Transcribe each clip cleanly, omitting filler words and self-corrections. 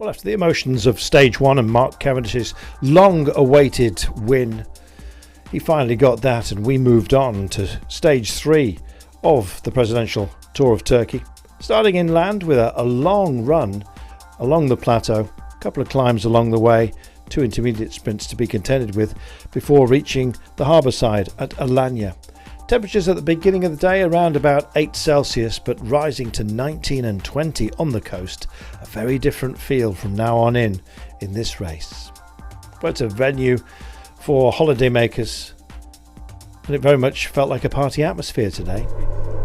Well, after the emotions of stage one and Mark Cavendish's long-awaited win, he finally got that, and we moved on to stage three of the Presidential Tour of Turkey. Starting inland with a long run along the plateau, a couple of climbs along the way, 2 intermediate sprints to be contended with before reaching the harbour side at Alanya. Temperatures at the beginning of the day around about 8 Celsius, but rising to 19 and 20 on the coast. A very different feel from now on in this race. But it's a venue for holidaymakers, and it very much felt like a party atmosphere today.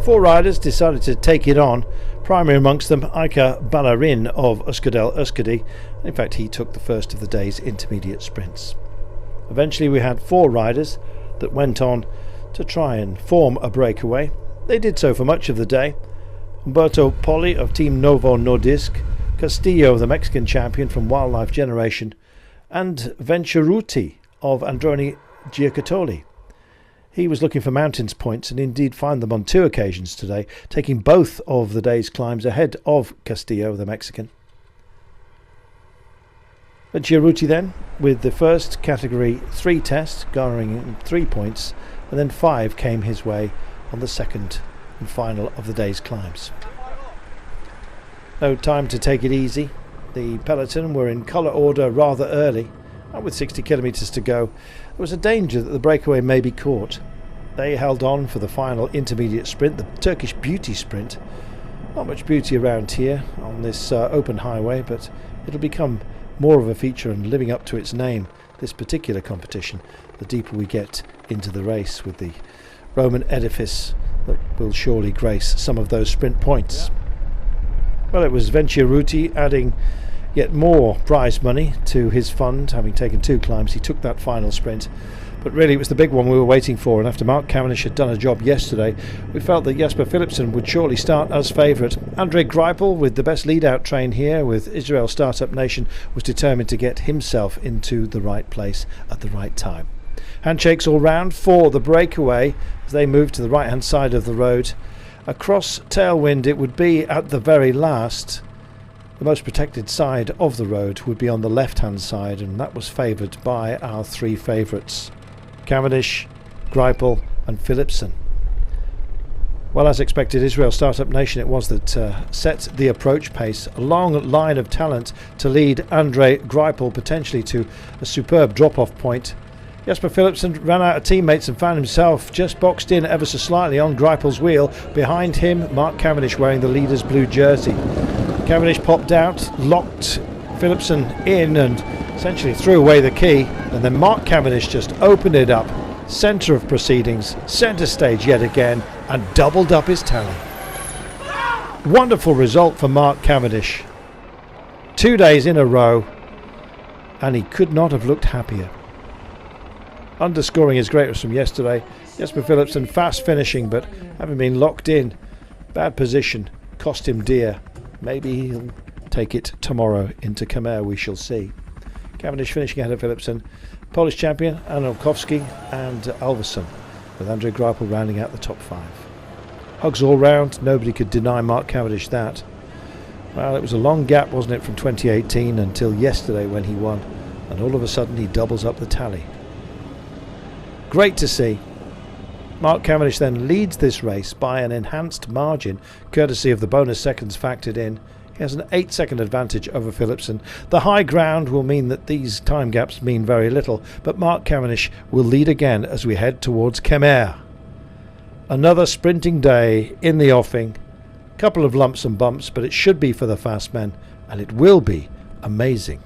4 riders decided to take it on, primary amongst them Ayka Balarin of Euskadel Euskadi. In fact, he took the first of the day's intermediate sprints. Eventually we had 4 riders that went on to try and form a breakaway. They did so for much of the day. Umberto Poli of Team Novo Nordisk, Castillo, the Mexican champion from Wildlife Generation, and Venturuti of Androni Giocattoli. He was looking for mountains points and indeed found them on 2 occasions today, taking both of the day's climbs ahead of Castillo, the Mexican. Venturuti then, with the first category 3 test, garnering 3 points, and then 5 came his way on the second and final of the day's climbs. No time to take it easy. The peloton were in colour order rather early, and with 60 kilometres to go, there was a danger that the breakaway may be caught. They held on for the final intermediate sprint, the Turkish beauty sprint. Not much beauty around here on this open highway, but it'll become more of a feature and living up to its name, this particular competition, the deeper we get into the race with the Roman edifice that will surely grace some of those sprint points. Well, it was Venturuti adding yet more prize money to his fund, having taken 2 climbs. He took that final sprint, but really it was the big one we were waiting for, and after Mark Cavendish had done a job yesterday, we felt that Jesper Philipsen would surely start as favourite. Andre Greipel, with the best lead-out train here with Israel Startup Nation, was determined to get himself into the right place at the right time. Handshakes all round for the breakaway as they moved to the right-hand side of the road. Across tailwind it would be at the very last. The most protected side of the road would be on the left-hand side, and that was favoured by our 3 favourites, Cavendish, Greipel and Philipsen. Well, as expected, Israel Startup Nation it was that set the approach pace. A long line of talent to lead Andre Greipel potentially to a superb drop-off point. Jesper Philipsen ran out of teammates and found himself just boxed in ever so slightly on Greipel's wheel. Behind him, Mark Cavendish wearing the leader's blue jersey. Cavendish popped out, locked Philipsen in and essentially threw away the key, and then Mark Cavendish just opened it up, centre of proceedings, centre stage yet again, and doubled up his tally. Wonderful result for Mark Cavendish. 2 days in a row, and he could not have looked happier. Underscoring his greatness from yesterday, Jesper Philipsen fast finishing, but having been locked in, bad position, cost him dear. Maybe he'll take it tomorrow into Khmer, we shall see. Cavendish finishing ahead of Philipsen, Polish champion Anolkowski and Alverson, with Andre Greipel rounding out the top 5. Hugs all round, nobody could deny Mark Cavendish that. Well, it was a long gap, wasn't it, from 2018 until yesterday when he won, and all of a sudden he doubles up the tally. Great to see. Mark Cavendish then leads this race by an enhanced margin, courtesy of the bonus seconds factored in. He has an 8-second advantage over Philipsen. The high ground will mean that these time gaps mean very little, but Mark Cavendish will lead again as we head towards Khmer. Another sprinting day in the offing. Couple of lumps and bumps, but it should be for the fast men, and it will be amazing.